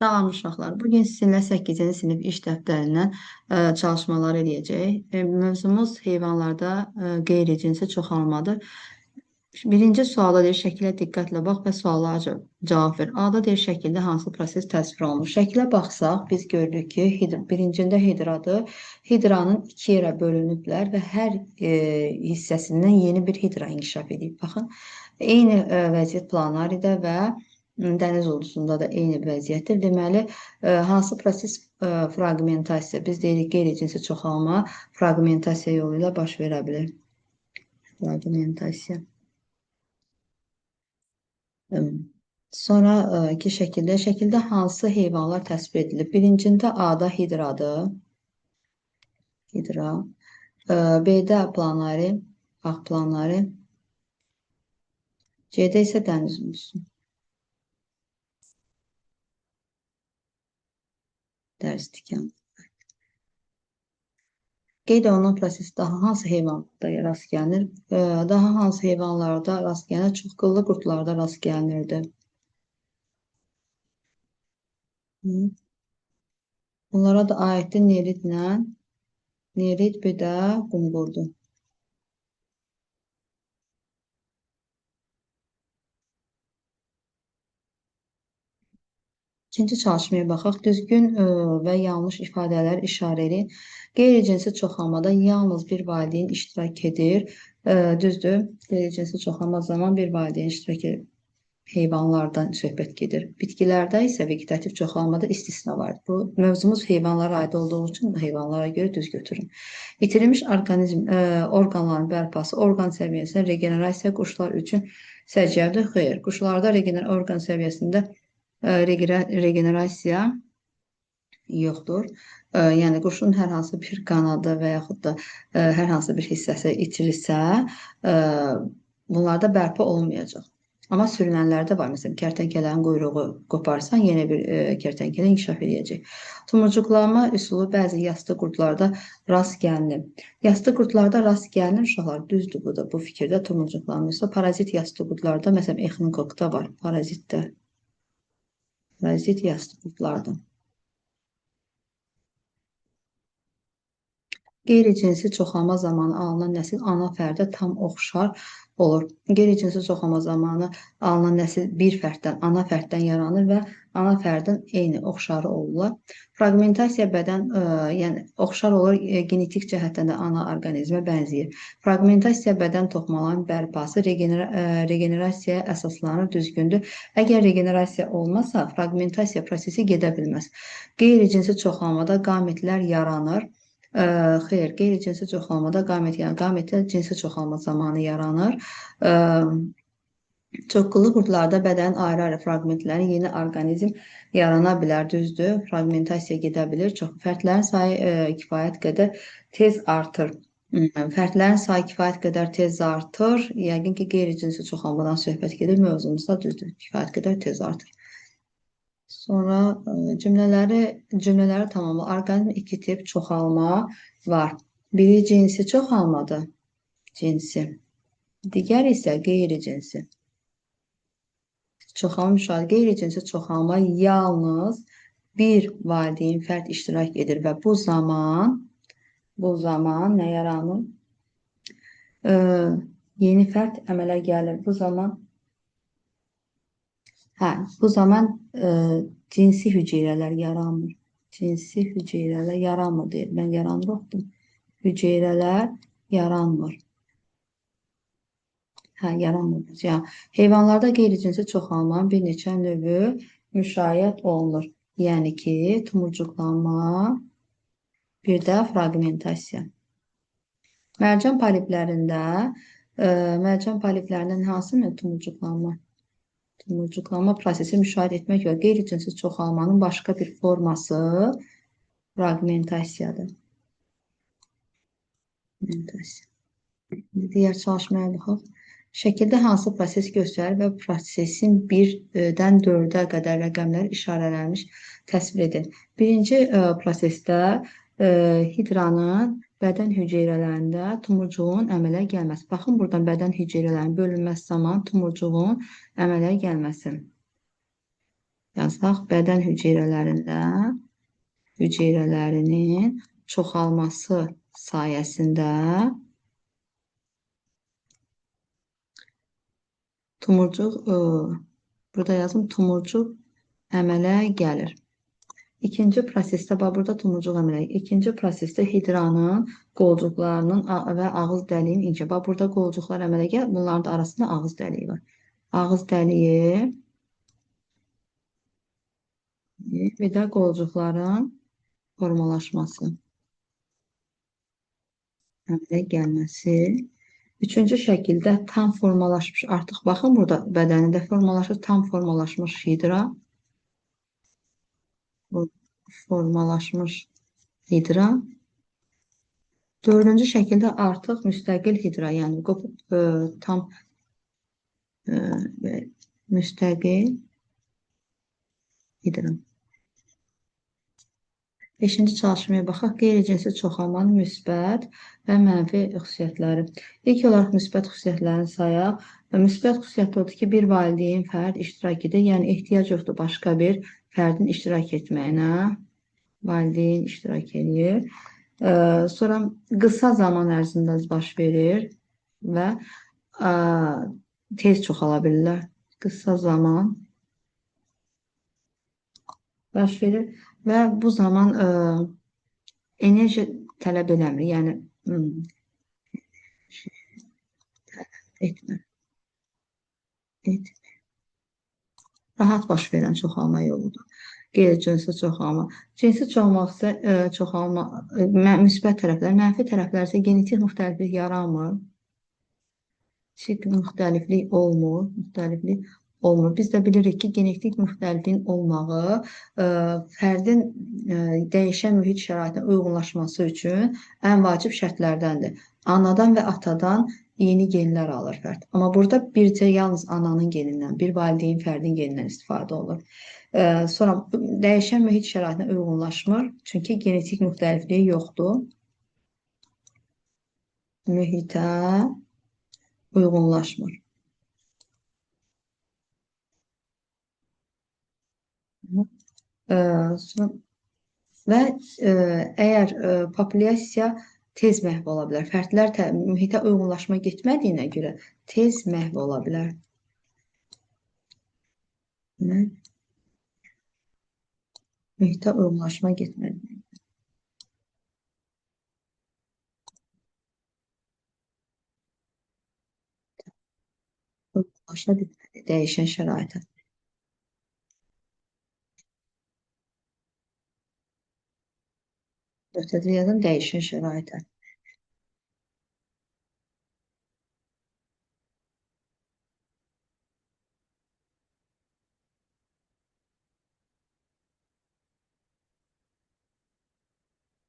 Salam uşaqlar. Bugün sizinlə 8-ci sinif iş dəftərindən çalışmalar eləyəcəyik. Mövzumuz heyvanlarda qeyri-cinsi çoxalmadır. Birinci sualda deyir, şəkilə diqqətlə bax və suallara cavab ver. A-da deyir, şəkildə hansı proses təsvir olunur? Şəkilə baxsaq, biz görürük ki, birincində hidradır. Hidranın iki yerə bölünüblər və hər hissəsindən yeni bir hidra inkişaf edib. Baxın, eyni vəziyyət Planaridə və dəniz ulduzunda da eyni vəziyyətdir. Deməli, hansı proses fraqmentasiya, biz deyirik qeyri-cinsi çoxalma fraqmentasiya yolu ilə baş verə bilir. Fraqmentasiya. Sonra şəkildə hansı heyvanlar təsvir edilib? Birincində A-da hidradır. Hidra. B-də planari, ağ planari. C-də isə dəniz ulduzu. Dərs tikan. Qeyd olunan proses daha hansı heyvanlarda rast gəlinir? Daha hansı heyvanlarda rast gəlinir? Çox qıllı qurdlarda rast gəlinirdi. Bunlara da aiddir neridlə. Nerid bir də qumburdur. İkinci çalışmaya baxaq. Düzgün və yanlış ifadələr işarə edin. Qeyri-cinsi çoxalmada yalnız bir valideyn iştirak edir. Düzdür. Qeyri-cinsi çoxalma zaman bir valideyn iştirak edir. Heyvanlardan söhbət gedir. Bitkilərdə isə vegetativ çoxalmada istisna var. Bu mövzumuz heyvanlara aid olduğu üçün heyvanlara görə düz götürün. İtirilmiş orqanizm orqanların bərpası, orqan səviyyəsində regenerasiya quşlar üçün səciyyədir. Xeyr, quşlarda orqan səviyyəsində regenerasiya yoxdur. Yəni quşun hər hansı bir qanadı və yaxud da hər hansı bir hissəsi itirilsə, bunlarda bərpa olmayacaq. Amma sürünənlərdə var. Məsələn, kərtənkələnin quyruğu qoparsan, yeni bir kərtənkələ inkişaf edəcək. Tumurcuqlanma üsulu bəzi yastı qurdlarda rast gəlinir. Yastı qurdlarda rast gəlinir, uşaqlar düzdür bu da. Bu fikirdə tumurcuqlanma parazit yastı qurdlarda, məsələn, exinokokda var, parazitdə. Parazit yastı qurdlardan. Qeyri-cinsi çoxalma zamanı alınan nəsil ana fərdə tam oxşar olur. Qeyri-cinsi çoxalma zamanı alınan nəsil bir fərddən, ana fərddən yaranır və ana fərdin eyni oxşarı olurlar. Fraqmentasiya bədən, yəni oxşar olur, genetik cəhətdən də ana orqanizmə bənzəyir. Fraqmentasiya bədən toxumaların bərpası regenerasiyaya əsaslanır, düzgündür. Əgər regenerasiya olmasa, fraqmentasiya prosesi gedə bilməz. Qeyri-cinsi çoxalmada qametlər yaranır. Xeyr, qeyri-cinsi çoxalmada qametlər cinsi çoxalma zamanı yaranır. Çox qıllı qurdlarda bədənin ayrı-ayrı fraqmentlərin yeni orqanizm yarana bilər, düzdür. Fraqmentasiya gedə bilir. Fərdlərin sayı kifayət qədər tez artır. Fərdlərin sayı kifayət qədər tez artır. Yəqin ki, qeyri-cinsi çoxalmadan söhbət gedir. Mövzumuzda düzdür. Kifayət qədər tez artır. Sonra cümlələri tamamla. Orqanizm iki tip çoxalma var. Biri cinsi çoxalmadır. Cinsi. Digər isə qeyri-cinsi. Çoxalma müşahidə, qeyri-cinsi çoxalma yalnız bir valideyn fərd iştirak edir və bu zaman nə yaranır? Yeni fərd əmələ gəlir. Bu zaman cinsi hüceyrələr yaranmır. Cinsi hüceyrələr yaranmır deyil. Mən yaranır oxudum. Hüceyrələr yaranmır. Yaranmır. Yəni, heyvanlarda qeyri-cinsi çoxalmanın bir neçə növü müşahidə olunur. Yəni ki, tumurcuqlanma, bir də fraqmentasiya. Mərcan poliplərindən hansı tumurcuqlanma? Tumurcuqlanma prosesi müşahidə etmək və qeyri-cinsi çoxalmanın başqa bir forması fraqmentasiyadır. Digər çalışmaya baxaq. Şəkildə hansı proses göstərir və prosesin 1-dən 4-ə qədər rəqəmlər işarələnmiş təsvir edin. Birinci prosesdə hidranın bədən hüceyrələrində tumurcuğun əmələ gəlməsi. Baxın, buradan bədən hüceyrələrinin bölünməsi zaman tumurcuğun əmələ gəlməsi. Yazaq, bədən hüceyrələrinin çoxalması sayəsində tumurcuq, burada yazım, tumurcuq əmələ gəlir. İkinci prosesdə, bax burada tumurcuq əmələ gəlir. İkinci prosesdə hidranın qolcuqlarının və ağız dəliyinin incə. Bax burada qolcuqlar əmələ gəlir. Bunların da arasında ağız dəliyi var. Ağız dəliyi və də qolcuqların formalaşması, əmələ gəlməsi. Üçüncü şəkildə tam formalaşmış, artıq baxın burada bədənində formalaşır, tam formalaşmış hidra, formalaşmış hidra. Dördüncü şəkildə artıq müstəqil hidra, yəni tam müstəqil hidra. Beşinci çalışmaya baxaq. Qeyri-cinsi çoxalmanın müsbət və mənfi xüsusiyyətləri. İlk olaraq müsbət xüsusiyyətlərini sayaq. Müsbət xüsusiyyəti odur ki, bir valideyn fərd iştirak edir. Yəni ehtiyac yoxdur başqa bir fərdin iştirak etməyinə. Valideyn iştirak edir. Sonra qısa zaman ərzində baş verir və tez çoxala bilirlər. Qısa zaman baş verir və bu zaman enerji tələb eləmir. Yəni etmir. Rahat baş verən çoxalma yoludur. Qeyri-cinsi çoxalma. Cinsi çoxalma müsbət tərəflər, mənfi tərəflər isə genetik müxtəliflik yaranmır. Müxtəliflik olmur. Biz də bilirik ki, genetik müxtəlifliyin olmağı fərdin dəyişən mühit şəraitinə uyğunlaşması üçün ən vacib şərtlərdəndir. Anadan və atadan yeni genlər alır fərd. Amma burada bircə yalnız ananın genindən, bir valideyn fərdin genindən istifadə olur. Sonra dəyişən mühit şəraitinə uyğunlaşmır, çünki genetik müxtəlifliyi yoxdur. Mühitə uyğunlaşmır. Və əgər populyasiya tez məhv ola bilər. Fərdlər mühitə uyğunlaşma getmədiyinə görə tez məhv ola bilər. Mühitə uyğunlaşma getmədiyinə görə. Uyğunlaşa bilmədi dəyişən şəraitə. Ötədə yazım dəyişən şəraitə.